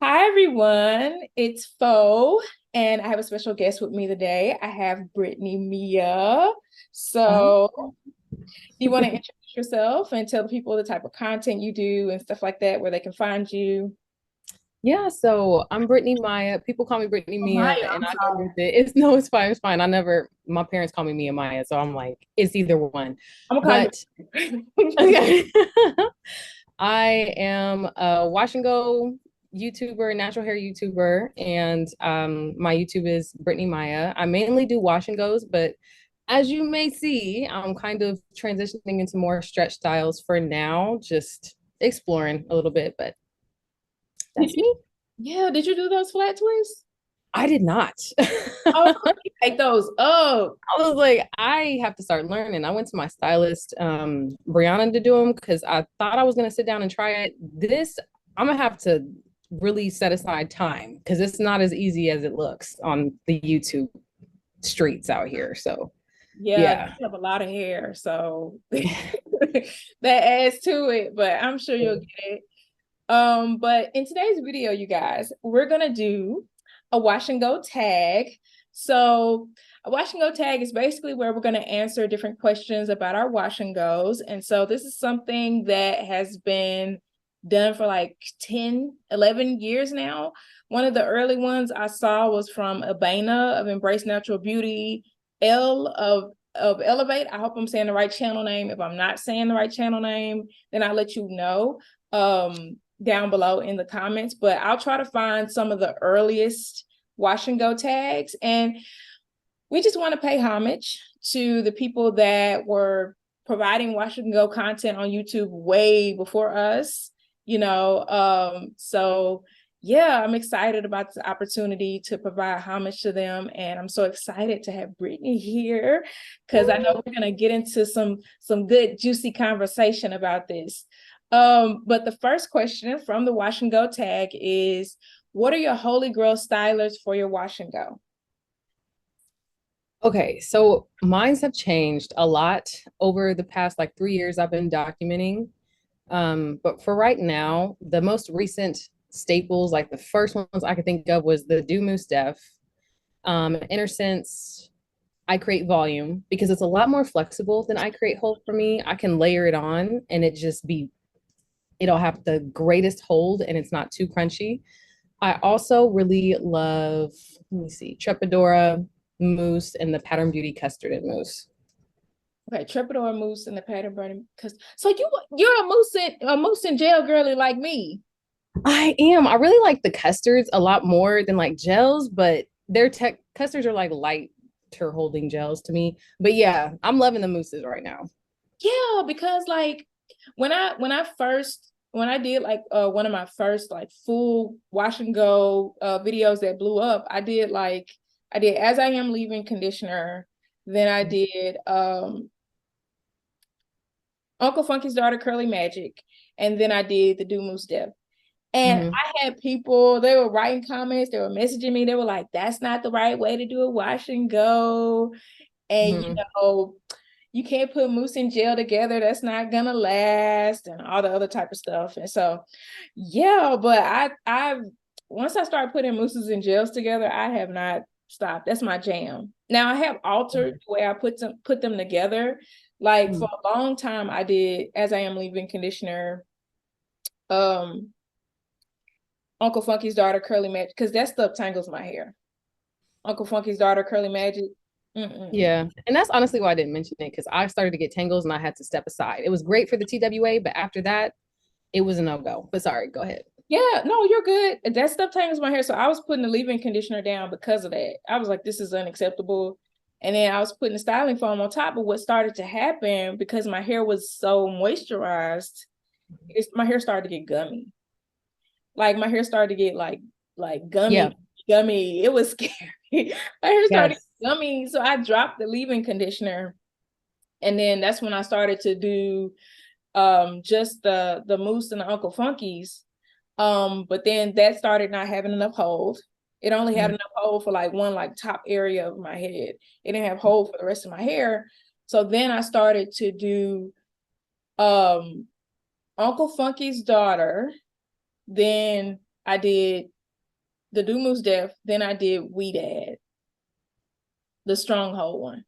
Hi everyone, it's Fo, and I have a special guest with me today. I have Brittany Mia. Uh, So, do you want to introduce yourself and tell people the type of content you do and stuff like that, where they can find you? yeah, so I'm Brittany Maya. People call me Brittany Oh, Mia, Maya, and I'm I go sorry. with it. It's no, it's fine, it's fine. My parents call me Mia Maya, so I'm like, it's either one. I'm gonna But call you. okay. I am a wash and go YouTuber, natural hair YouTuber, and my YouTube is Brittany Maya. I mainly do wash and goes, but as you may see, I'm kind of transitioning into more stretch styles for now, just exploring a little bit, but Did that's you? me. Yeah, did you do those flat twists? I did not. Oh, I you take those up. was like, I have to start learning. I went to my stylist, Brianna, to do them because I thought I was gonna sit down and try it. I'm gonna have to really set aside time because it's not as easy as it looks on the YouTube streets out here. So Yeah, yeah. you have a lot of hair, so that adds to it, but I'm sure you'll get it. But in today's video, you guys, we're gonna do a wash and go tag. So a wash and go tag is basically where we're gonna answer different questions about our wash and goes. And so this is something that has been done for like 10, 11 years now. One of the early ones I saw was from Abena of Embrace Natural Beauty, L of Elevate. I hope I'm saying the right channel name. If I'm not saying the right channel name, then I'll let you know. Down below in the comments, but I'll try to find some of the earliest wash and go tags. And we just want to pay homage to the people that were providing wash and go content on YouTube way before us, so yeah, I'm excited about the opportunity to provide homage to them, and I'm so excited to have Brittany here because I know we're gonna get into some good juicy conversation about this. But the first question from the wash and go tag is, what are your holy grail stylers for your wash and go? Okay, so mines have changed a lot over the past like 3 years I've been documenting. But for right now, the most recent staples, like the first ones I could think of was the Do Mousse Def, Innersense. I create volume because it's a lot more flexible than I create hold for me. I can layer it on and it'll have the greatest hold and it's not too crunchy. I also really love, let me see, Trepadora mousse and the Pattern Beauty custard and mousse. Okay, Trepidor mousse and the pattern burning. Cause so you're a mousse and gel girly like me. I am. I really like the custards a lot more than like gels, but their tech custards are like lighter holding gels to me. But yeah, I'm loving the mousses right now. Yeah, because like when I did like one of my first like full wash and go videos that blew up, I did As I Am Leaving conditioner, then I did Uncle Funky's Daughter Curly Magic, and then I did the Do Moose Death. And Mm-hmm. I had people, they were writing comments, they were messaging me, they were like, that's not the right way to do a wash and go. And Mm-hmm. you can't put mousse and gel together, that's not gonna last, and all the other type of stuff. And so yeah, but I once I started putting mousses and gels together, I have not stopped. That's my jam. Now I have altered the way I put them together. Like for a long time I did As I Am Leaving conditioner, um Uncle Funky's Daughter Curly Magic, because that stuff tangles my hair. Uncle Funky's Daughter Curly Magic. Mm-mm. Yeah. And that's honestly why I didn't mention it because I started to get tangles and I had to step aside. It was great for the TWA, but after that, it was a no-go. But sorry, go ahead. Yeah, no, you're good. That stuff tangles my hair. So I was putting the leave-in conditioner down because of that. I was like, this is unacceptable. And then I was putting the styling foam on top. But what started to happen, because my hair was so moisturized, my hair started to get gummy. Like my hair started to get like Yeah. gummy. It was scary. My hair started Yes. gummy. So I dropped the leave-in conditioner. And then that's when I started to do just the mousse and the Uncle Funky's. But then that started not having enough hold. It only had Mhm. enough hold for like one like top area of my head. It didn't have hold for the rest of my hair. So then I started to do um Uncle Funky's Daughter. Then I did the Dumu's Death, then I did Ouidad, the stronghold one.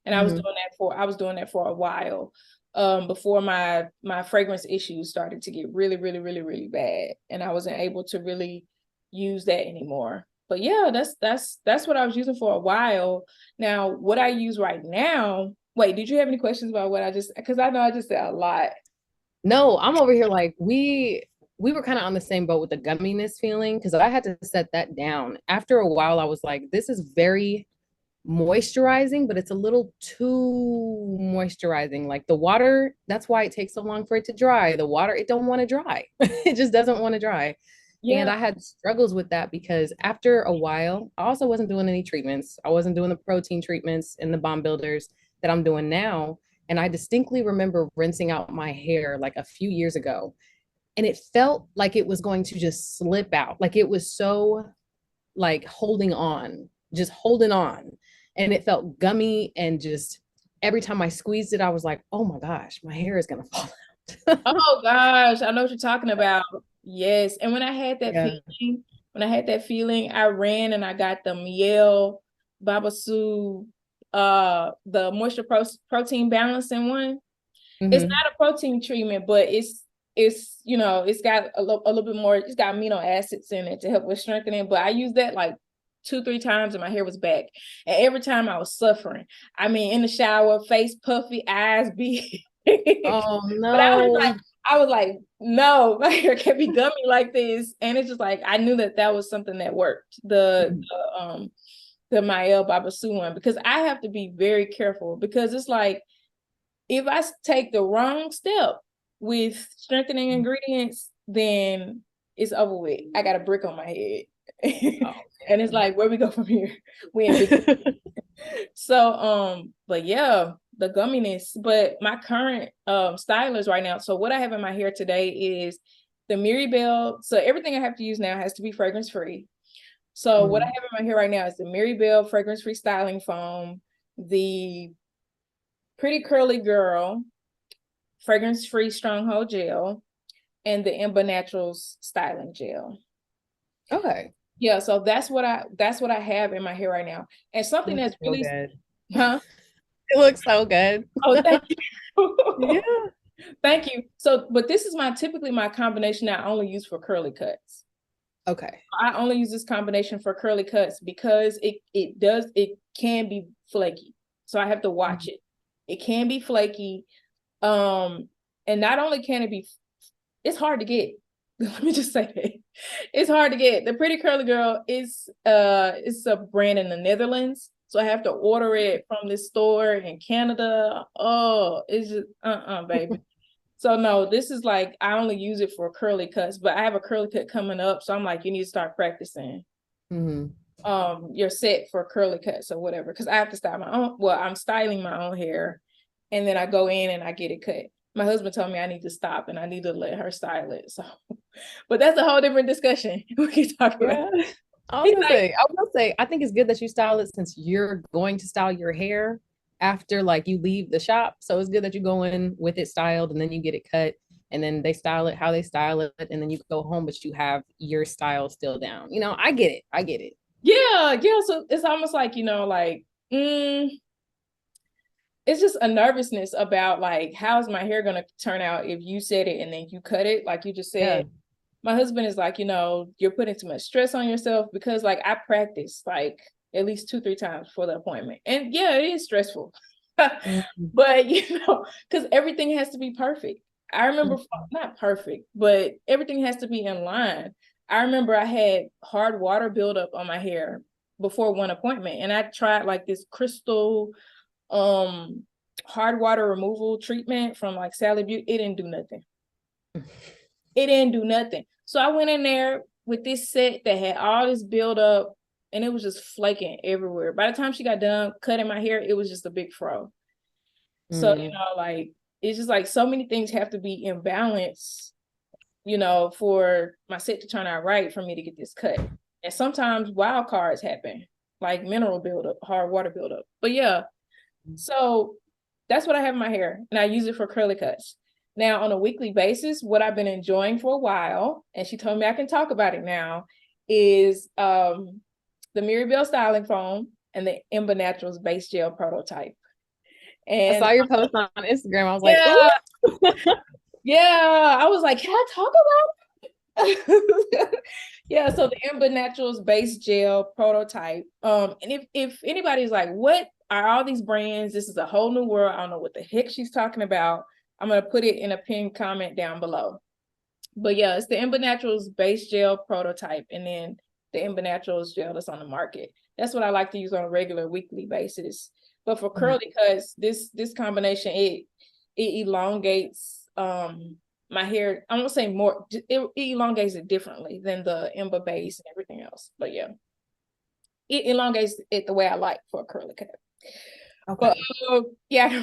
And I was doing that for a while, before my fragrance issues started to get really, really, really, really bad. And I wasn't able to really use that anymore. But yeah, that's what I was using for a while. Now, what I use right now, wait, did you have any questions about what I just, because I know I just said a lot. No, I'm over here like we were kind of on the same boat with the gumminess feeling because I had to set that down. After a while, I was like, this is very moisturizing, but it's a little too moisturizing. Like the water, that's why it takes so long for it to dry. The water, it don't want to dry. It just doesn't want to dry. And Yeah. I had struggles with that because after a while, I also wasn't doing any treatments. I wasn't doing the protein treatments and the bomb builders that I'm doing now. And I distinctly remember rinsing out my hair like a few years ago. And it felt like it was going to just slip out. Like it was so like holding on, just holding on. And it felt gummy and just every time I squeezed it, I was like, oh my gosh, my hair is gonna fall out. Oh gosh, I know what you're talking about. Yes. And when I had that Yeah. feeling, I ran and I got the Miel Babasu, the moisture protein balancing one. It's Mm-hmm. not a protein treatment, but it's it's got a little bit more, it's got amino acids in it to help with strengthening. But I used that like 2-3 times and my hair was back. And every time I was suffering. I mean, in the shower, face puffy, eyes big. Oh But no. I was like, no, my hair can't be gummy like this. And it's just like I knew that was something that worked. The Mael Babasu one, because I have to be very careful, because it's like if I take the wrong step with strengthening ingredients, then it's over with. I got a brick on my head. Oh And it's like, where we go from here? We in big. So but yeah, the gumminess. But my current stylers right now, so what I have in my hair today is the Miribel. So everything I have to use now has to be fragrance free. So what I have in my hair right now is the Miribel fragrance free styling foam, the Pretty Curly Girl fragrance free stronghold gel, and the Enbba Naturals styling gel. Okay. Yeah, so that's what I have in my hair right now. And something Looks that's so really, good. huh? It looks so good. Oh, thank you. Yeah. Thank you. So, but this is typically my combination that I only use for curly cuts. Okay. I only use this combination for curly cuts because it can be flaky. So I have to watch it. It can be flaky. And not only can it be, it's hard to get. Let me just say that. It's hard to get. The Pretty Curly Girl is it's a brand in the Netherlands. So I have to order it from this store in Canada. Oh, it's just baby. So no, this is like I only use it for curly cuts, but I have a curly cut coming up. So I'm like, you need to start practicing. Your set for curly cuts or whatever. Cause I have to style my own. Well, I'm styling my own hair, and then I go in and I get it cut. My husband told me I need to stop and I need to let her style it. So, but that's a whole different discussion. We can talk about. Yeah. I will say, I think it's good that you style it since you're going to style your hair after like you leave the shop. So it's good that you go in with it styled and then you get it cut and then they style it how they style it and then you go home, but you have your style still down. You know, I get it. I get it. Yeah, yeah. So it's almost like, it's just a nervousness about like, how's my hair gonna turn out if you set it and then you cut it, like you just said. Yeah. My husband is like, you're putting too much stress on yourself, because like I practice like at least 2-3 times before the appointment. And yeah, it is stressful. Mhm. But because everything has to be perfect. I remember, not perfect, but everything has to be in line. I remember I had hard water buildup on my hair before one appointment, and I tried like this crystal hard water removal treatment from like Sally Beauty. It didn't do nothing. It didn't do nothing. So I went in there with this set that had all this buildup, and it was just flaking everywhere. By the time she got done cutting my hair, it was just a big fro. So, like, it's just like so many things have to be in balance, for my set to turn out right for me to get this cut. And sometimes wild cards happen, like mineral buildup, hard water buildup. But yeah, so that's what I have in my hair, and I use it for curly cuts. Now, on a weekly basis, what I've been enjoying for a while, and she told me I can talk about it now, is the Miribel styling foam and the Enbba Naturals base gel prototype. I And saw your post on Instagram. I was like, yeah, ooh. yeah, I was like, can I talk about it? Yeah, so the Enbba Naturals base gel prototype. And if anybody's like, what are all these brands? This is a whole new world. I don't know what the heck she's talking about. I'm gonna put it in a pinned comment down below. But yeah, it's the Enbba Naturals base gel prototype, and then the Enbba Naturals gel that's on the market. That's what I like to use on a regular weekly basis. But for curly cuts, this combination, it elongates my hair. I won't say more, it elongates it differently than the Enbba base and everything else. But yeah, it elongates it the way I like for a curly cut. Okay. But yeah.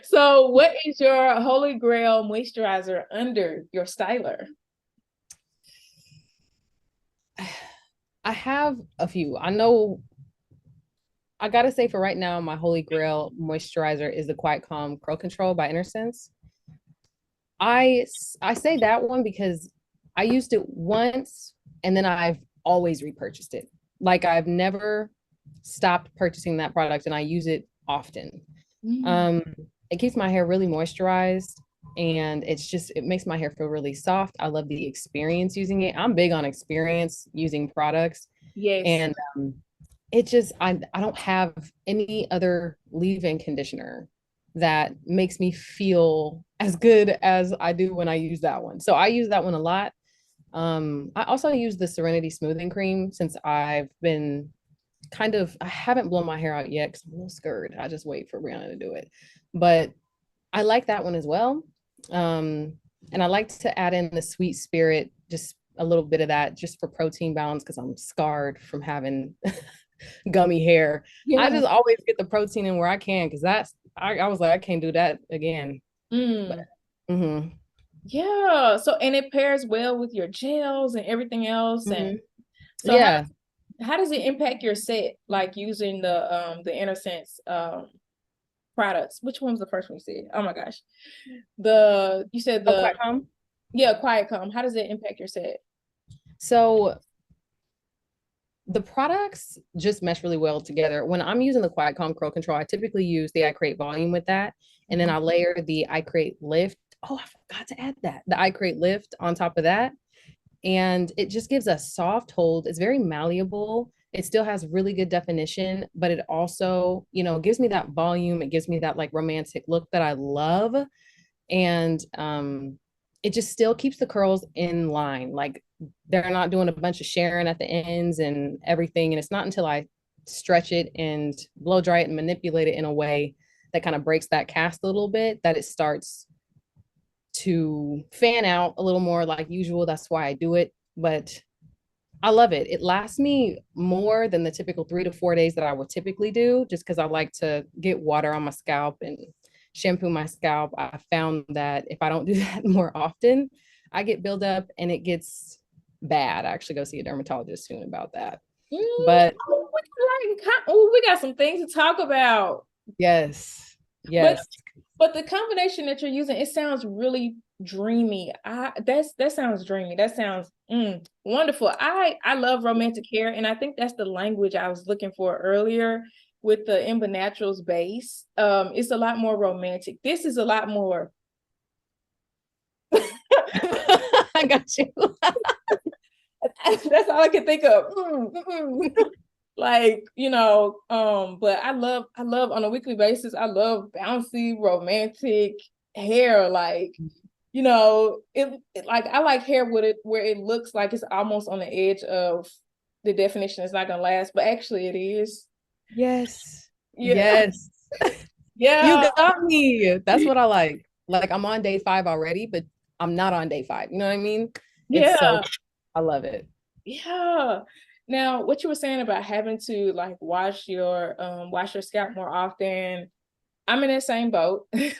So what is your holy grail moisturizer under your styler? I have a few. I know I gotta say for right now, my holy grail moisturizer is the Quiet Calm Curl Control by Innersense. I say that one because I used it once and then I've always repurchased it. Like I've never stopped purchasing that product and I use it often. Um, it keeps my hair really moisturized and it makes my hair feel really soft. I love the experience using it. I'm big on experience using products. Yes. And it just I don't have any other leave-in conditioner that makes me feel as good as I do when I use that one. So I use that one a lot. I also use the Serenity smoothing cream since I've been I haven't blown my hair out yet because I'm a little scared. I just wait for Brianna to do it. But I like that one as well. And I like to add in the sweet spirit, just a little bit of that just for protein balance because I'm scarred from having gummy hair. Yeah. I just always get the protein in where I can because I was like, I can't do that again. But, Yeah. So, and it pairs well with your gels and everything else. And so yeah. how does it impact your set, like using the Innersense products? Which one was the first one you said? Oh my gosh. You said Quiet Calm. Yeah, Quiet Calm. How does it impact your set? So the products just mesh really well together. When I'm using the Quiet Calm Curl Control, I typically use the I Create Volume with that. And then I layer the I Create Lift. Oh, I forgot to add that. The I Create Lift on top of that. And it just gives a soft hold. It's very malleable. It still has really good definition, but it also, gives me that volume. It gives me that like romantic look that I love. And it just still keeps the curls in line. Like they're not doing a bunch of sharing at the ends and everything. And it's not until I stretch it and blow dry it and manipulate it in a way that kind of breaks that cast a little bit that it starts to fan out a little more like usual. That's why I do it. But I love it. It lasts me more than the typical 3 to 4 days that I would typically do, just because I like to get water on my scalp and shampoo my scalp. I found that if I don't do that more often, I get buildup and it gets bad. I actually go see a dermatologist soon about that. But we got some things to talk about. Yes. But the combination that you're using, it sounds really dreamy. That sounds dreamy. That sounds wonderful. I love romantic hair, and I think that's the language I was looking for earlier with the Enbba Naturals base. It's a lot more romantic. This is a lot more. I got you. That's all I can think of. Like, but I love on a weekly basis, I love bouncy romantic hair. Like, like I like hair with it where it looks like it's almost on the edge of the definition. It's not gonna last, but actually it is. Yes. Yeah. Yes. Yeah. You got me. That's what I like. Like I'm on day 5 already, but I'm not on day 5. You know what I mean? Yeah. I love it. Yeah. Now, what you were saying about having to like wash your scalp more often, I'm in that same boat. I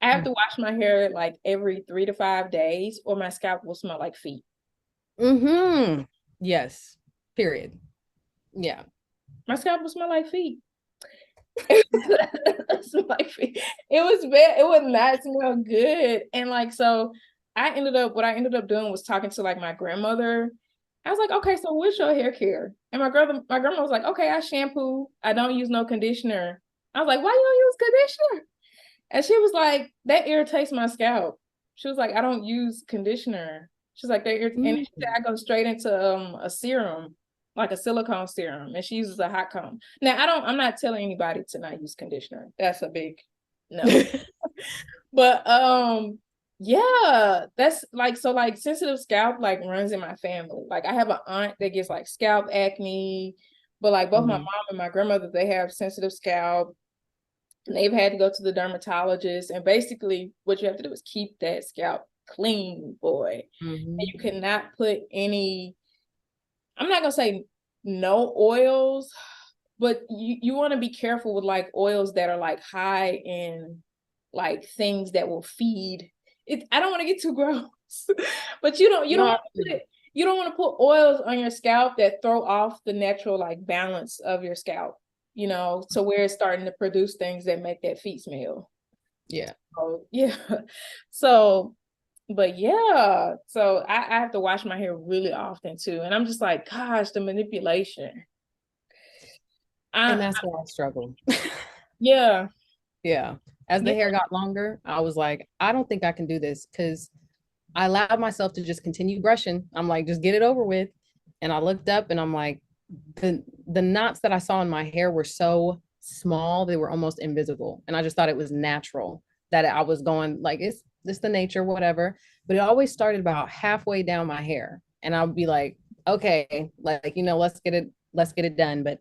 have to wash my hair like every 3 to 5 days, or my scalp will smell like feet. Yes. Period. Yeah. My scalp will smell like feet. Like feet. It was bad. It would not smell good. And like, so what I ended up doing was talking to like my grandmother. I was like, okay, so what's your hair care? And my grandma was like, okay, I shampoo. I don't use no conditioner. I was like, why you don't use conditioner? And she was like, that irritates my scalp. She was like, I don't use conditioner. She's like, and then she said, Mm. I go straight into a serum, like a silicone serum, and she uses a hot comb. Now, I'm not telling anybody to not use conditioner. That's a big no. But yeah, that's like, so like sensitive scalp like runs in my family. Like I have an aunt that gets like scalp acne, but like both my mom Mhm. and my grandmother, they have sensitive scalp, and they've had to go to the dermatologist. And basically what you have to do is keep that scalp clean, boy. And Mhm. you cannot put any, I'm not gonna say no oils, but you want to be careful with like oils that are like high in like things that will feed it. I don't want to get too gross, but you don't No, want to put, you don't want to put oils on your scalp that throw off the natural like balance of your scalp, you know, to where it's starting to produce things that make that feet smell. yeah. So yeah. So but yeah, so I have to wash my hair really often too. And I'm just like, gosh, the manipulation. And I that's where I struggle. yeah. Yeah. As the Yeah. hair got longer, I was like, I don't think I can do this because I allowed myself to just continue brushing. I'm like, just get it over with. And I looked up and I'm like, the knots that I saw in my hair were so small, they were almost invisible. And I just thought it was natural that I was going like it's just the nature, whatever. But it always started about halfway down my hair. And I'll be like, okay, like, let's get it done. But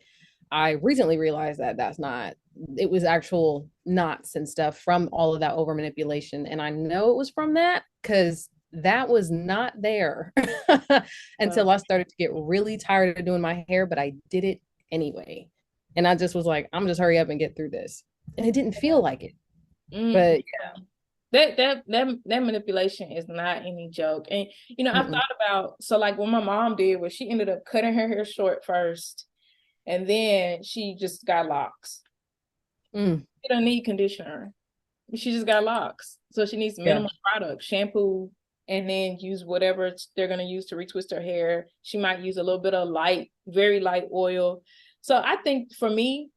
I recently realized that that's not, it was actual knots and stuff from all of that over manipulation. And I know it was from that because that was not there until I started to get really tired of doing my hair, but I did it anyway. And I just was like, I'm just hurry up and get through this. And it didn't feel like it. Mm, But yeah. That manipulation is not any joke. And you know, I've mm-mm. thought about, so like what my mom did was she ended up cutting her hair short first, and then she just got locks. Mm, She don't need conditioner. She just got locks. So she needs yeah. minimal product, shampoo, and then use whatever they're gonna use to retwist her hair. She might use a little bit of light, very light oil. So I think for me,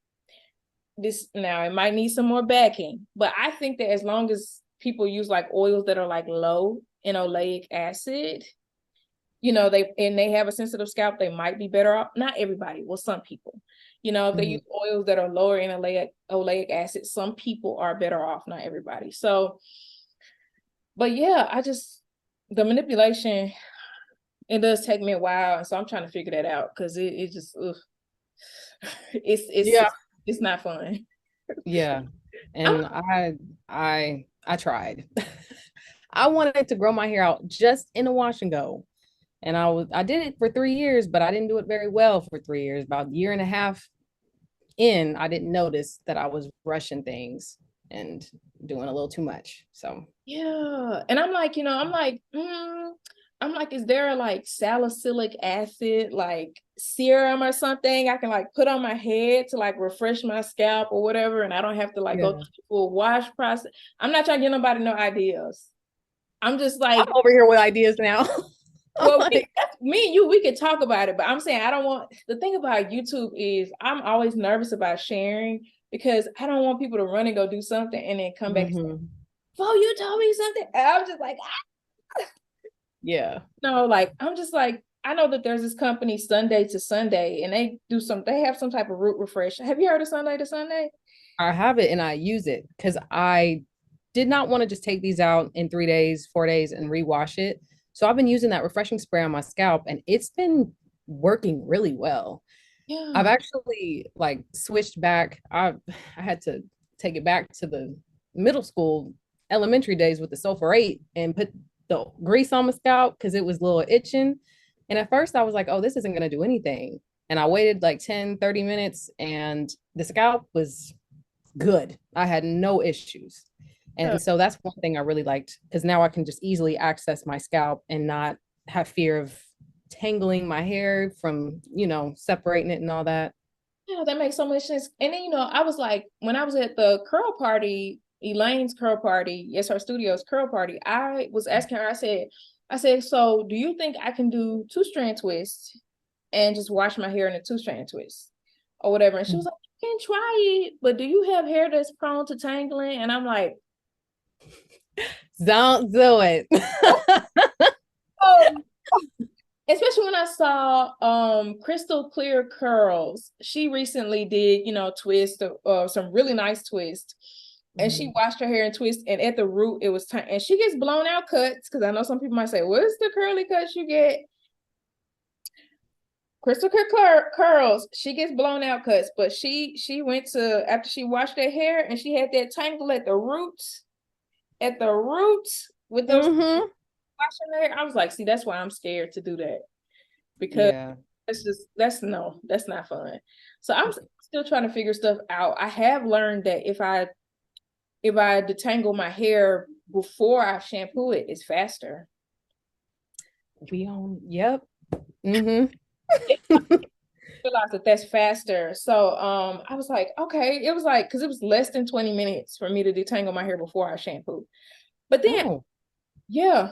this now it might need some more backing, but I think that as long as people use like oils that are like low in oleic acid, you know, they have a sensitive scalp, they might be better off. Not everybody, well, some people. You know, if they Mm-hmm. use oils that are lower in oleic acid, some people are better off, not everybody. So, but yeah, I just, the manipulation, it does take me a while, and so I'm trying to figure that out because it just ugh. Yeah. It's not fun. Yeah. I'm And I tried. I wanted to grow my hair out just in a wash and go. And I did it for 3 years, but I didn't do it very well for 3 years. About a year and a half in, I didn't notice that I was rushing things and doing a little too much. So Yeah. And I'm like, you know, I'm like, is there a like salicylic acid like serum or something I can like put on my head to like refresh my scalp or whatever, and I don't have to like go yeah. through the full wash process. I'm not trying to get nobody no ideas. I'm just I'm like, over here with ideas now. I'm well, like, me and you, we could talk about it, but I'm saying I don't want, the thing about YouTube is I'm always nervous about sharing because I don't want people to run and go do something and then come back and say, mhm. "Oh, you told me something." And I'm just like, Yeah. no, like I'm just like, I know that there's this company Sunday to Sunday, and they have some type of root refresh. Have you heard of Sunday to Sunday? I have it and I use it because I did not want to just take these out in 3 days, 4 days, and rewash it. So I've been using that refreshing spray on my scalp and it's been working really well. I've Yeah. actually like switched back. I had to take it back to the middle school, elementary days with the sulfurate and put the grease on my scalp because it was a little itching. And at first I was like, oh, this isn't going to do anything. And I waited like 10, 30 minutes and the scalp was good. I had no issues. Yeah. And so that's one thing I really liked because now I can just easily access my scalp and not have fear of tangling my hair from, separating it and all that. Yeah, that makes so much sense. And then, you know, I was like, when I was at the curl party, Elaine's curl party, yes, her studio's curl party, I was asking her, I said, I said, so do you think I can do 2-strand twists and just wash my hair in a 2-strand twist or whatever? And she was like, you can try it, but do you have hair that's prone to tangling? And I'm like, Don't do it. oh, especially when I saw Crystal Clear Curls. She recently did, you know, twist some really nice twist. And she washed her hair and twist, and at the root it was time. And she gets blown out cuts, because I know some people might say, what's the curly cuts you get? Crystal Clear Curls, she gets blown out cuts, but she went to, after she washed her hair, and she had that tangle at the roots with those washing her hair. I was like, see, that's why I'm scared to do that, because Yeah. that's not fun. So I'm still trying to figure stuff out. I have learned that if I detangle my hair before I shampoo it, it's faster. Yep. Mm-hmm. Realized that that's faster. So I was like, okay. It was like, because it was less than 20 minutes for me to detangle my hair before I shampoo. But then, Oh, yeah,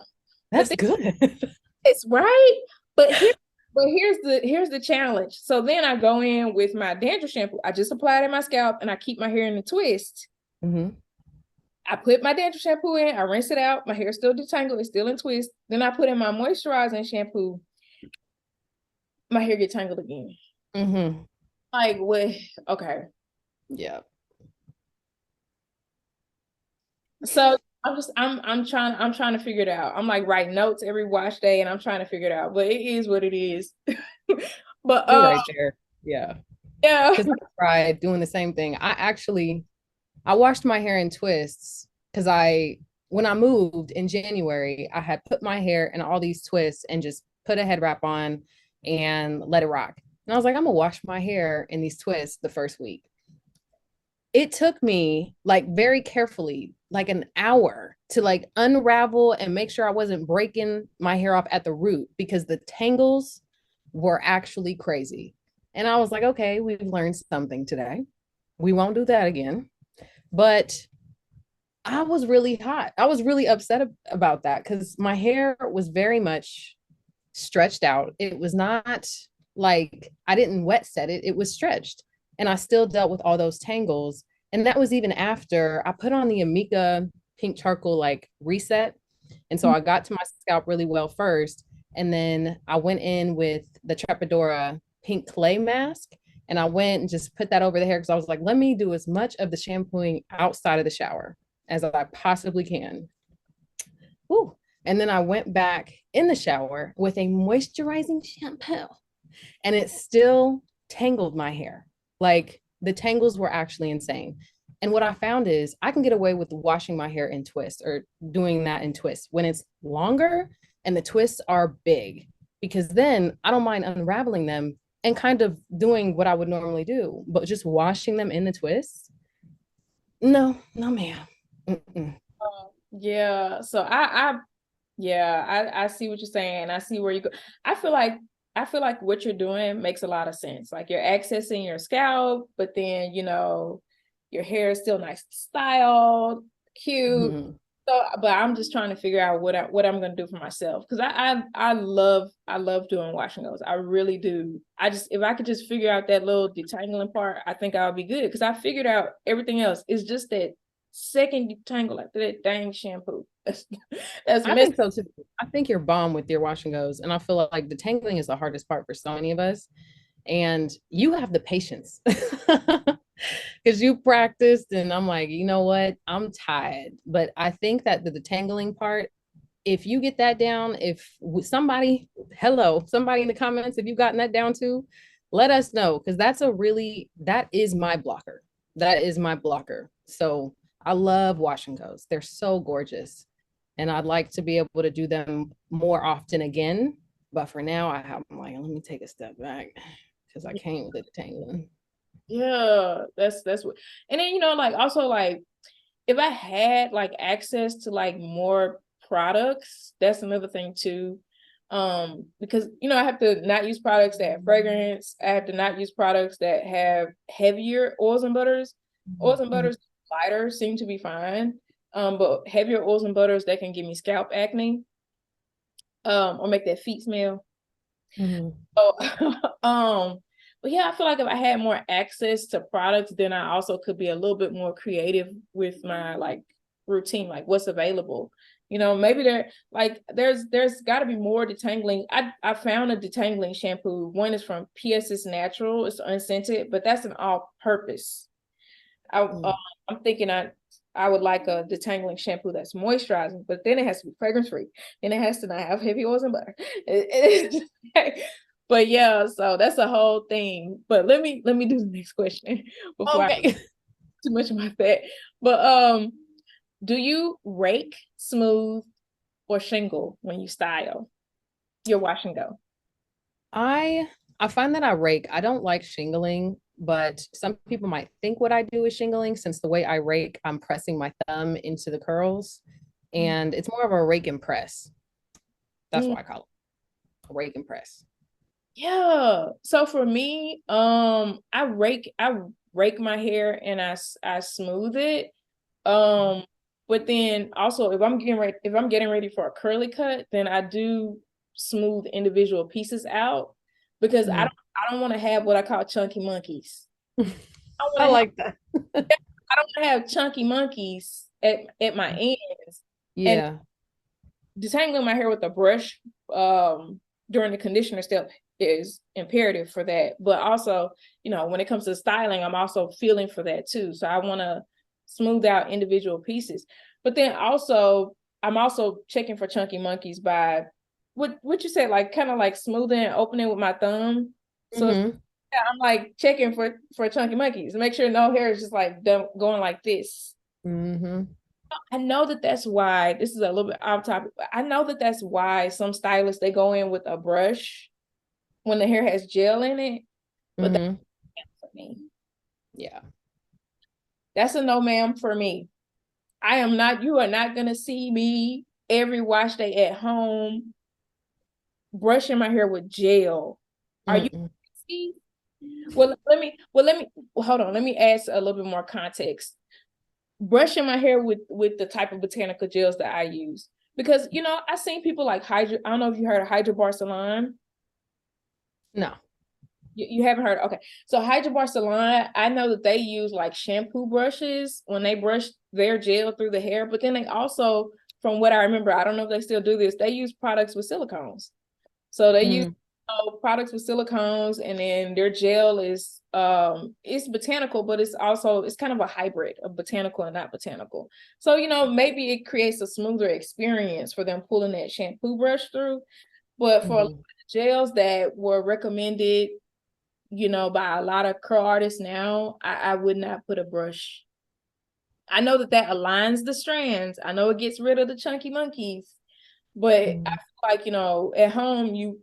but that's then, good. it's right. But here's the challenge. So then I go in with my dandruff shampoo. I just apply it in my scalp and I keep my hair in a twist. I put my dandruff shampoo in, I rinse it out, my hair still detangled, it's still in twist. Then I put in my moisturizer and shampoo, my hair get tangled again. Like, what? Okay. Yeah. So I'm trying to figure it out. I'm like writing notes every wash day, and I'm trying to figure it out. But it is what it is. But We're right there. Yeah. yeah. Because I tried doing the same thing. I washed my hair in twists because when I moved in January, I had put my hair in all these twists and just put a head wrap on and let it rock. And I was like, I'm gonna wash my hair in these twists the first week. It took me like very carefully, like an hour to like unravel and make sure I wasn't breaking my hair off at the root because the tangles were actually crazy. And I was like, okay, we've learned something today. We won't do that again. But I was really hot. I was really upset about that because my hair was very much stretched out. It was not like I didn't wet set it, it was stretched. And I still dealt with all those tangles. And that was even after I put on the Amika pink charcoal like reset. And so I got to my scalp really well first. And then I went in with the Trepadora pink clay mask. And I went and just put that over the hair because I was like, let me do as much of the shampooing outside of the shower as I possibly can. Ooh. And then I went back in the shower with a moisturizing shampoo and it still tangled my hair. Like the tangles were actually insane. And what I found is I can get away with washing my hair in twists or doing that in twists when it's longer and the twists are big, because then I don't mind unraveling them and kind of doing what I would normally do, but just washing them in the twists. No, no, ma'am. Yeah. So I see what you're saying. I see where you go. I feel like what you're doing makes a lot of sense. Like you're accessing your scalp, but then your hair is still nice styled, cute. So, but I'm just trying to figure out what I'm gonna do for myself, because I love doing wash and goes. I really do. If I could just figure out that little detangling part, I think I'll be good, because I figured out everything else. It's just that second detangle after that dang shampoo. That's I think so too. I think you're bomb with your wash and goes, and I feel like detangling is the hardest part for so many of us. And you have the patience because you practiced, and I'm like, you know what? I'm tired. But I think that the detangling part, if you get that down, if somebody in the comments, if you've gotten that down too, let us know, because that is my blocker. That is my blocker. So I love wash and goes. They're so gorgeous. And I'd like to be able to do them more often again. But for now, I'm like, let me take a step back because I can't with the detangling. Yeah, that's what. And then like also like if I had like access to like more products, that's another thing too. Because I have to not use products that have fragrance. I have to not use products that have heavier oils and butters. Oils and butters lighter seem to be fine. But heavier oils and butters that can give me scalp acne. or make that feet smell. Mm-hmm. So, but yeah, I feel like if I had more access to products, then I also could be a little bit more creative with my like routine, like what's available. Maybe there's got to be more detangling. I found a detangling shampoo. One is from PS's Natural. It's unscented, but that's an all-purpose. I I'm thinking I would like a detangling shampoo that's moisturizing, but then it has to be fragrance free. Then it has to not have heavy oils and butter. But yeah, so that's a whole thing. But let me do the next question before I Okay. too much about that. But do you rake, smooth, or shingle when you style your wash and go? I I find that I rake. I don't like shingling, but some people might think what I do is shingling since the way I rake, I'm pressing my thumb into the curls, and it's more of a rake and press. That's Mm, what I call it. Rake and press. yeah. So for me, I rake my hair and I smooth it. But then also if I'm getting ready for a curly cut, then I do smooth individual pieces out because I Mm. don't I don't want to have what I call chunky monkeys. I I want to have like that. I don't want to have chunky monkeys at my ends. And Yeah. detangling my hair with a brush during the conditioner step is imperative for that. But also, when it comes to styling, I'm also feeling for that too. So I want to smooth out individual pieces. But then also, I'm also checking for chunky monkeys by what you said, like kind of like smoothing and opening with my thumb. So Mm-hmm. I'm like checking for chunky monkeys, make sure no hair is just like going like this. Mm-hmm. I know that that's why this is a little bit off topic, but I know that that's why some stylists they go in with a brush when the hair has gel in it. But that's Mm-hmm. for me. Yeah. That's a no, ma'am, for me. You are not gonna see me every wash day at home brushing my hair with gel. Are you Mm-mm. see? Well, hold on. Let me add a little bit more context. Brushing my hair with the type of botanical gels that I use. Because I've seen people like Hydra. I don't know if you heard of Hydra Barcelona. No. You haven't heard. Okay. So Hydra Barcelona, I know that they use like shampoo brushes when they brush their gel through the hair, but then they also, from what I remember, I don't know if they still do this, they use products with silicones. So they use Mm. products with silicones, and then their gel is it's botanical, but it's kind of a hybrid of botanical and not botanical. So maybe it creates a smoother experience for them pulling that shampoo brush through. But for a lot of Mm-hmm. gels that were recommended, by a lot of curl artists now, I would not put a brush. I know that aligns the strands. I know it gets rid of the chunky monkeys, but I Mm-hmm. feel like at home you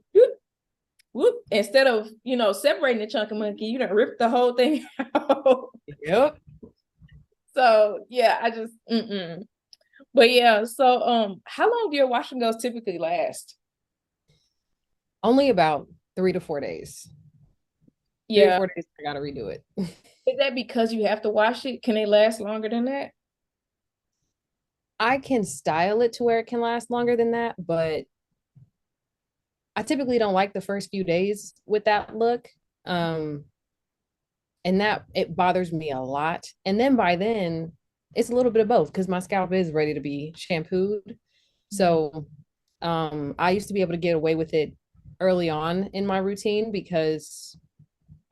whoop, instead of separating the chunky monkey, you don't rip the whole thing out. Yep. So yeah, I just But yeah, so how long do your wash and goes typically last? Only about 3 to 4 days. Three to Yeah, four days, I gotta redo it. is that because you have to wash it? Can it last longer than that? I can style it to where it can last longer than that, but I typically don't like the first few days with that look. Um, and that it bothers me a lot. And then by then, it's a little bit of both because my scalp is ready to be shampooed. So I used to be able to get away with it early on in my routine because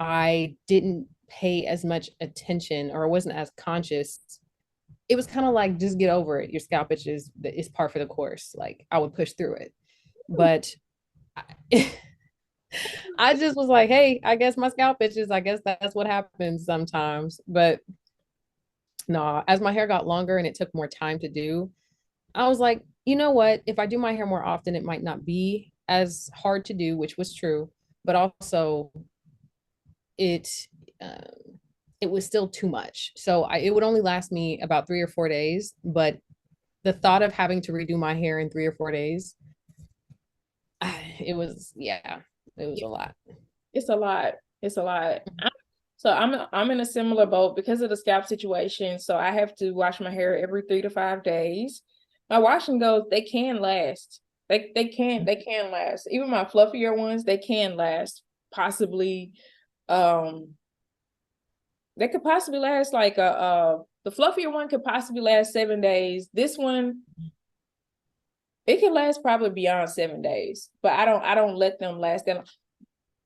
I didn't pay as much attention or wasn't as conscious. It was kind of like just get over it. Your scalp itches is par for the course. Like I would push through it. But I, I just was like, hey, I guess my scalp itches. I guess that's what happens sometimes. But no, as my hair got longer and it took more time to do, I was like, you know what? If I do my hair more often, it might not be as hard to do, which was true. But also, it it was still too much. So it would only last me about 3 or 4 days. But the thought of having to redo my hair in 3 or 4 days, it was it was Yeah, a lot. it's a lot. It's a lot. So I'm in a similar boat because of the scalp situation. So I have to wash my hair every 3 to 5 days. My wash and goes, they can last. They can last. Even my fluffier ones, they can last possibly um they could possibly last like the fluffier one could possibly last 7 days. This one, it can last probably beyond 7 days, but I don't let them last that long.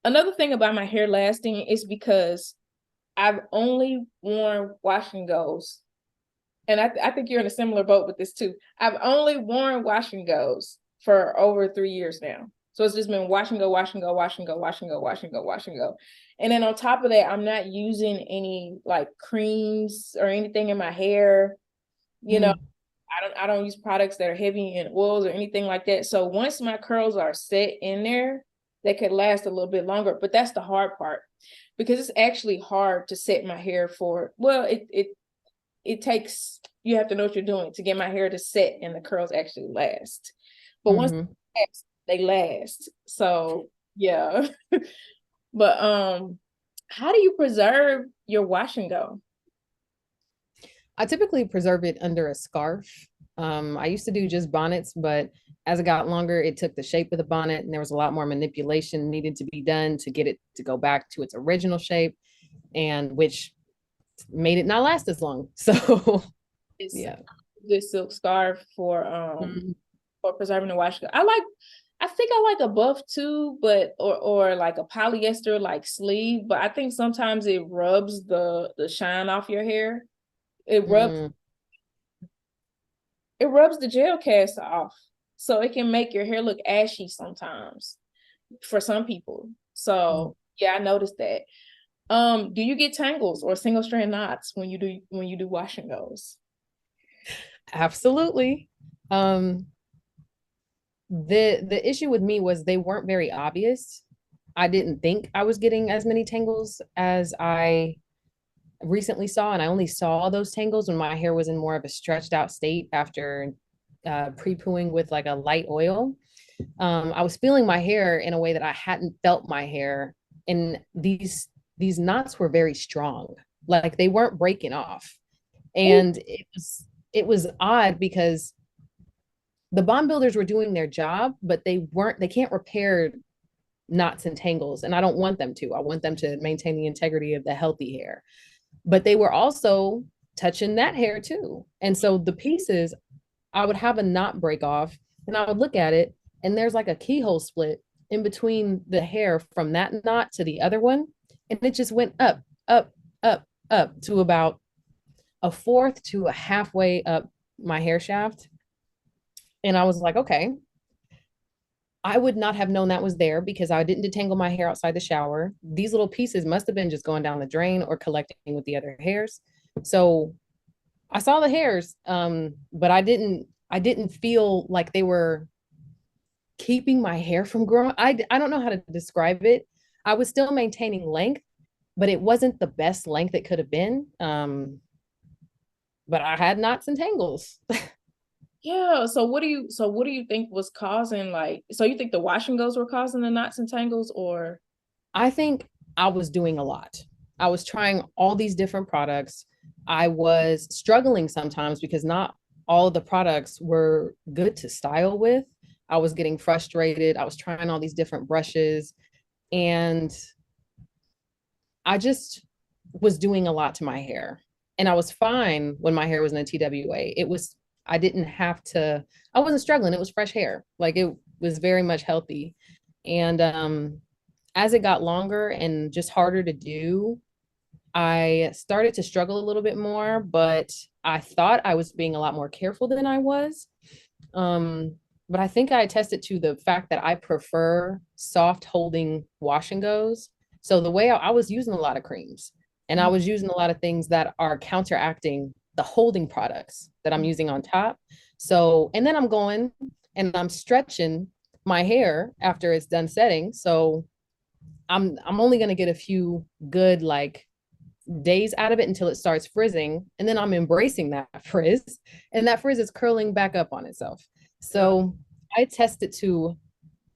Another thing about my hair lasting is because I've only worn wash and goes, and I think you're in a similar boat with this too. I've only worn wash and goes for over 3 years now. So it's just been wash and go, wash and go, wash and go, wash and go, wash and go, wash and go. And then on top of that, I'm not using any like creams or anything in my hair. You know, I don't use products that are heavy in oils or anything like that. So once my curls are set in there, they could last a little bit longer. But that's the hard part, because it's actually hard to set my hair for, well, it takes, you have to know what you're doing to get my hair to set and the curls actually last. But once they last. So yeah. But how do you preserve your wash and go? I typically preserve it under a scarf. I used to do just bonnets, but as it got longer, it took the shape of the bonnet, and there was a lot more manipulation needed to be done to get it to go back to its original shape, and which made it not last as long. So It's yeah. this silk scarf Mhm. for preserving the wash. I think I like a buff too, but or like a polyester like sleeve, but I think sometimes it rubs the shine off your hair. It rubs Mm. it rubs the gel cast off. So it can make your hair look ashy sometimes for some people. So yeah, I noticed that. Do you get tangles or single strand knots when you do wash and goes? Absolutely. Um, the issue with me was they weren't very obvious. I didn't think I was getting as many tangles as I recently saw, and I only saw those tangles when my hair was in more of a stretched out state after pre-pooing with like a light oil. I was feeling my hair in a way that I hadn't felt my hair, and these knots were very strong, like they weren't breaking off, Ooh, and it was odd because the bond builders were doing their job, but they can't repair knots and tangles, and I don't want them to. I want them to maintain the integrity of the healthy hair, but they were also touching that hair too. And so the pieces, I would have a knot break off, and I would look at it, and there's like a keyhole split in between the hair from that knot to the other one, and it just went up, up, up, up to about a fourth to a halfway up my hair shaft. And I was like, okay, I would not have known that was there because I didn't detangle my hair outside the shower. These little pieces must have been just going down the drain or collecting with the other hairs. So I saw the hairs, but I didn't feel like they were keeping my hair from growing. I don't know how to describe it. I was still maintaining length, but it wasn't the best length it could have been. But I had knots and tangles. yeah. So what do you think was causing, like, so you think the wash and goes were causing the knots and tangles, or I think I was doing a lot. I was trying all these different products. I was struggling sometimes because not all of the products were good to style with. I was getting frustrated. I was trying all these different brushes, and I just was doing a lot to my hair. And I was fine when my hair was in a TWA. I didn't have to, I wasn't struggling. It was fresh hair. Like it was very much healthy. And as it got longer and just harder to do, I started to struggle a little bit more, but I thought I was being a lot more careful than I was. Um, but I think I attested to the fact that I prefer soft holding wash and goes. So the way I was using a lot of creams, and I was using a lot of things that are counteracting the holding products that I'm using on top. So, and then I'm going and I'm stretching my hair after it's done setting. So I'm only going to get a few good like days out of it until it starts frizzing, and then I'm embracing that frizz, and that frizz is curling back up on itself. So I tested to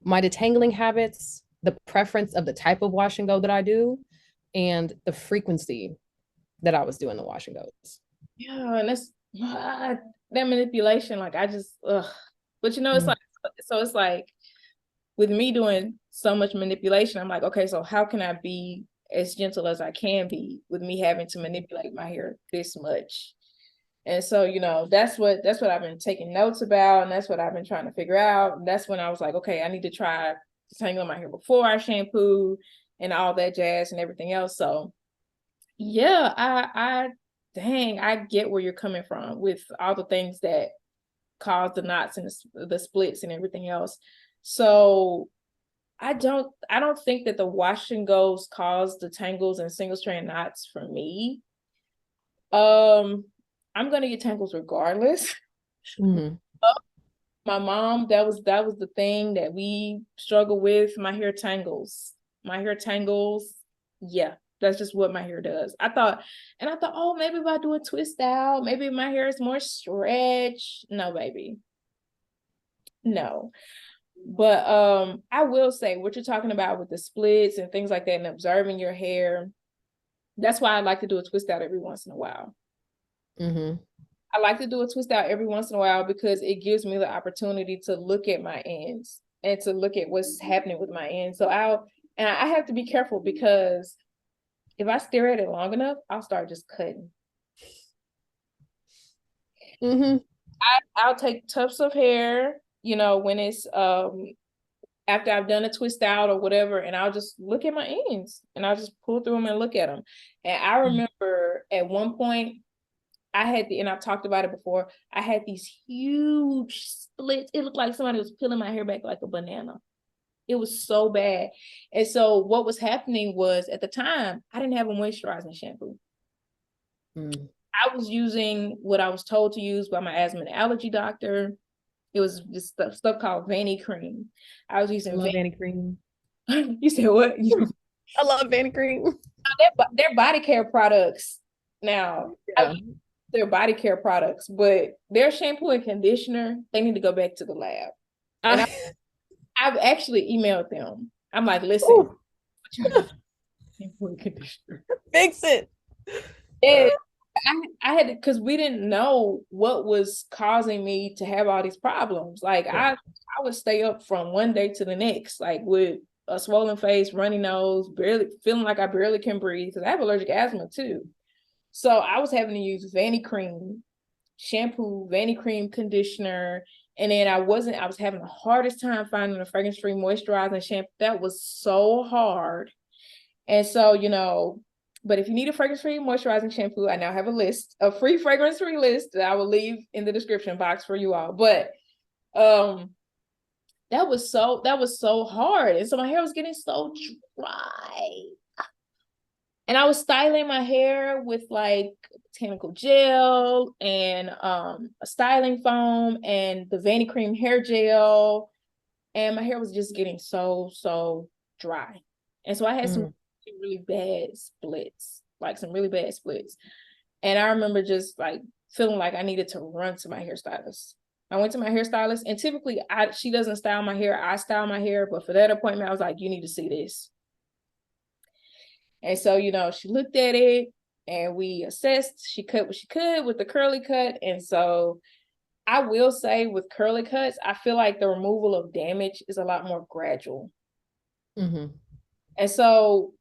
my detangling habits, the preference of the type of wash and go that I do, and the frequency that I was doing the wash and goes. yeah, and that's that manipulation. Like I just, ugh. But it's like So it's like with me doing so much manipulation, I'm like, okay, so how can I be as gentle as I can be with me having to manipulate my hair this much? And so, that's what I've been taking notes about, and that's what I've been trying to figure out. And that's when I was like, okay, I need to try detangling my hair before I shampoo and all that jazz and everything else. So yeah, dang, I get where you're coming from with all the things that cause the knots and the splits and everything else. So I don't think that the wash and goes cause the tangles and single strand knots for me. I'm gonna get tangles regardless. Mm-hmm. My mom, that was the thing that we struggle with. My hair tangles. My hair tangles. Yeah, that's just what my hair does. I thought, oh, maybe if I do a twist out, maybe my hair is more stretch. No, baby. No. But I will say what you're talking about with the splits and things like that and observing your hair. That's why I like to do a twist out every once in a while. Mm-hmm. I like to do a twist out every once in a while because it gives me the opportunity to look at my ends and to look at what's happening with my ends. So I have to be careful because if I stare at it long enough, I'll start just cutting. Mm-hmm. I'll take tufts of hair, when it's after I've done a twist out or whatever, and I'll just look at my ends and I'll just pull through them and look at them. And I remember at one point and I've talked about it before, I had these huge splits. It looked like somebody was peeling my hair back like a banana. It was so bad. And so what was happening was at the time, I didn't have a moisturizing shampoo. Mm. I was using what I was told to use by my asthma and allergy doctor. It was this stuff called Vanny Cream. I was I using love Vanny Cream. You said what? I love Vanny Cream. They're body care products now. Yeah. They're body care products, but their shampoo and conditioner, they need to go back to the lab. And I've actually emailed them. I'm like, listen, what y'all need shampoo and conditioner. Fix it. And I had to, because we didn't know what was causing me to have all these problems. Like I would stay up from one day to the next, like with a swollen face, runny nose, barely feeling like I barely can breathe because I have allergic asthma too. So I was having to use Vanny Cream shampoo, Vanny Cream conditioner, and then I was having the hardest time finding a fragrance-free moisturizing shampoo. That was so hard. And so, but if you need a fragrance-free moisturizing shampoo, I now have a free fragrance-free list that I will leave in the description box for you all. But that was so hard. And so my hair was getting so dry. And I was styling my hair with like botanical gel and a styling foam and the Vanny Cream hair gel. And my hair was just getting so dry. And so I had some really bad splits, like some really bad splits. And I remember just like feeling like I needed to run to my hairstylist. I went to my hairstylist, and typically she doesn't style my hair. I style my hair. But for that appointment, I was like, you need to see this. And so, she looked at it and we assessed. She cut what she could with the curly cut. And so I will say with curly cuts, I feel like the removal of damage is a lot more gradual. Mm-hmm. And so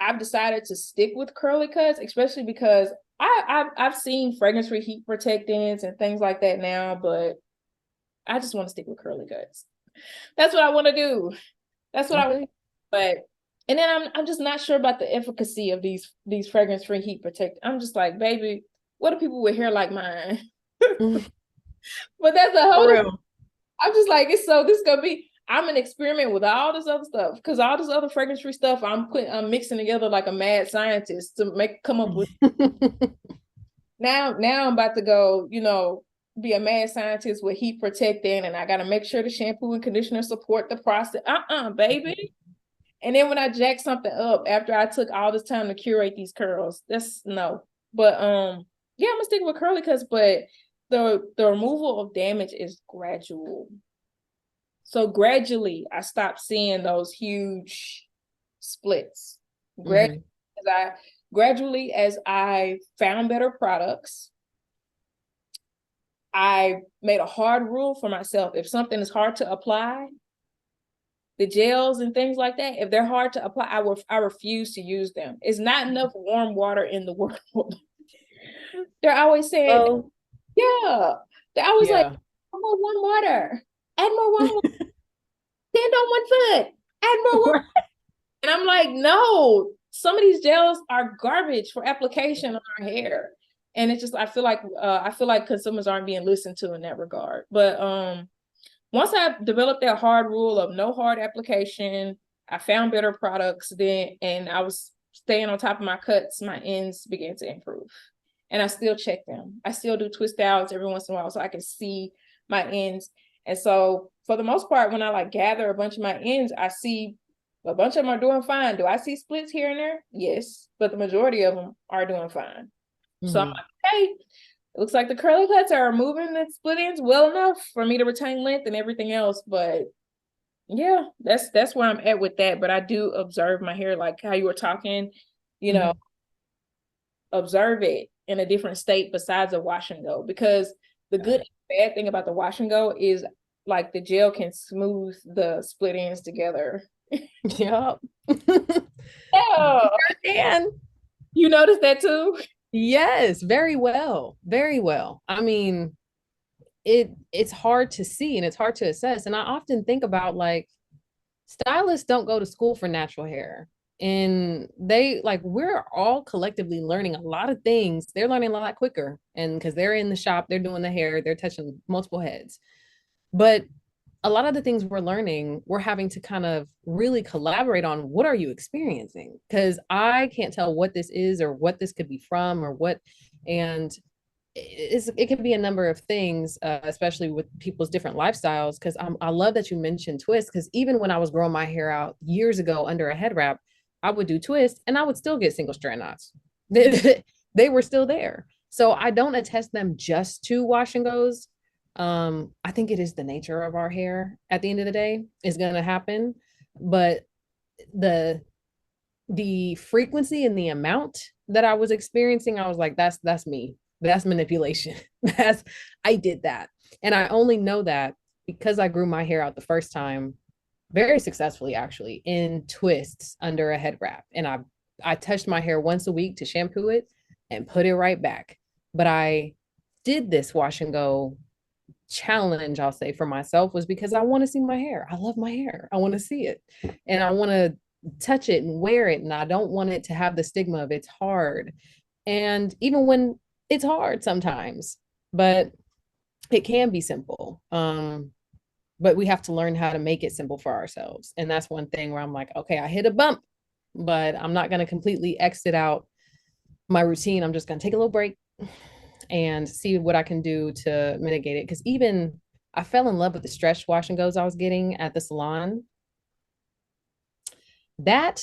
I've decided to stick with curly cuts, especially because I've seen fragrance-free heat protectants and things like that now, but I just want to stick with curly cuts. That's what I want to do. That's what I want. But and then I'm just not sure about the efficacy of these fragrance-free heat protectants. I'm just like, baby, what do people with hair like mine? But that's a whole. I'm just like, this is gonna be. I'm an experiment with all this other stuff because all this other fragrance-free stuff I'm mixing together like a mad scientist to come up with. Now I'm about to go, be a mad scientist with heat protecting, and I got to make sure the shampoo and conditioner support the process. Baby. And then when I jack something up after I took all this time to curate these curls, that's no. But yeah, I'm gonna stick with curly cuts, but the removal of damage is gradual. So gradually I stopped seeing those huge splits. Gradually as I found better products, I made a hard rule for myself. If something is hard to apply, the gels and things like that, if they're hard to apply, I refuse to use them. It's not enough warm water in the world. They're always saying, Oh, yeah. They're always like, yeah. more warm water. Add more warm water. Stand on one foot. Add more warm. And I'm like, no, some of these gels are garbage for application on our hair. And it's just I feel like consumers aren't being listened to in that regard. But once I developed that hard rule of no hard application, I found better products then, and I was staying on top of my cuts, my ends began to improve. And I still check them. I still do twist outs every once in a while so I can see my ends. And so for the most part, when I like gather a bunch of my ends, I see a bunch of them are doing fine. Do I see splits here and there? Yes, but the majority of them are doing fine. So I'm like, hey, it looks like the curly cuts are removing the split ends well enough for me to retain length and everything else. But yeah, that's where I'm at with that. But I do observe my hair, like how you were talking, you know, observe it in a different state besides a wash and go. Because the good and bad thing about the wash and go is like the gel can smooth the split ends together. Yep. Yeah. And You noticed that too? yes, very well. Very well. I mean, it's hard to see and it's hard to assess. And I often think about like stylists don't go to school for natural hair. And they like we're all collectively learning a lot of things. They're learning a lot quicker. And because they're in the shop, they're doing the hair, they're touching multiple heads. But a lot of the things we're learning, we're having to kind of really collaborate on what are you experiencing? Because I can't tell what this is or what this could be from or what. And it can be a number of things, especially with people's different lifestyles. Because I love that you mentioned twist. Because even when I was growing my hair out years ago under a head wrap, I would do twist and I would still get single strand knots. They were still there. So I don't attest them just to wash and goes. I think it is the nature of our hair at the end of the day is going to happen, but the the frequency and the amount that I was experiencing, I was like, that's me. That's manipulation. That's I did that. And I only know that because I grew my hair out the first time very successfully actually in twists under a head wrap. And I touched my hair once a week to shampoo it and put it right back. But I did this wash and go challenge, I'll say, for myself was because I want to see my hair. I love my hair. I want to see it. And I want to touch it and wear it. And I don't want it to have the stigma of it's hard. And even when it's hard sometimes, but it can be simple. But we have to learn how to make it simple for ourselves. And that's one thing where I'm like, okay, I hit a bump, but I'm not going to completely exit out my routine. I'm just going to take a little break and see what I can do to mitigate it. Because even I fell in love with the stretch wash and goes I was getting at the salon. That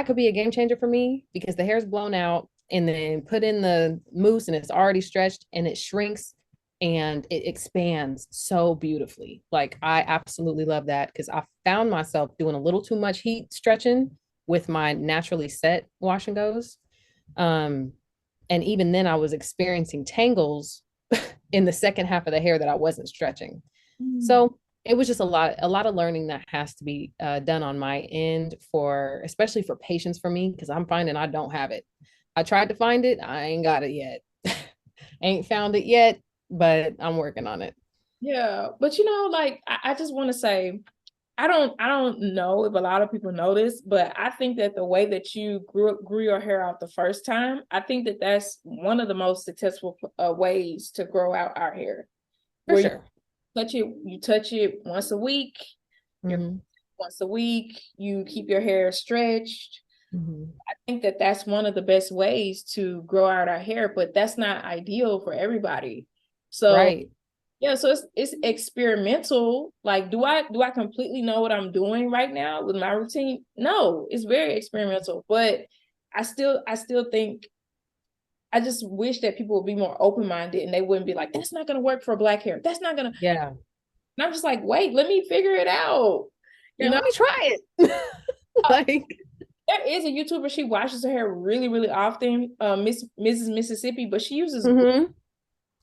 could be a game changer for me because the hair's blown out and then put in the mousse and it's already stretched and it shrinks and it expands so beautifully. Like I absolutely love that because I found myself doing a little too much heat stretching with my naturally set wash and goes. And even then I was experiencing tangles in the second half of the hair that I wasn't stretching. So it was just a lot of learning that has to be done on my end for especially for patience for me because I'm finding I don't have it. I tried to find it, I ain't got it yet. Ain't found it yet, but I'm working on it. Yeah, but you know, like I just want to say, I don't know if a lot of people know this, but I think that the way that you grew your hair out the first time, I think that that's one of the most successful ways to grow out our hair. For Where sure. you touch it once a week, Mm-hmm. once a week, you keep your hair stretched. Mm-hmm. I think that that's one of the best ways to grow out our hair, but that's not ideal for everybody. So Right. yeah, so it's experimental. Like, do I completely know what I'm doing right now with my routine? No, it's very experimental, but I still think I just wish that people would be more open-minded and they wouldn't be like, that's not gonna work for black hair. That's not gonna, Yeah. and I'm just like, wait, let me figure it out. You Yeah, know, let me try it. Like, there is a YouTuber, she washes her hair really, really often, Mrs. Mississippi, but she uses mm-hmm.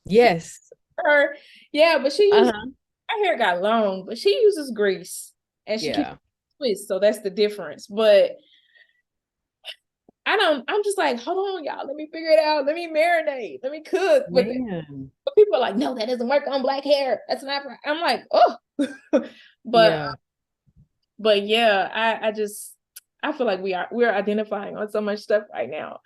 Yes. her. Yeah, but she used Uh-huh. her hair got long, but she uses grease and she keeps Yeah. twist, so that's the difference. But I'm just like, hold on, y'all, let me figure it out. Let me marinate. Let me cook. Man. But people are like, no, that doesn't work on black hair. That's not right. I'm like, oh. but Yeah. but yeah, I just I feel like we're identifying on so much stuff right now.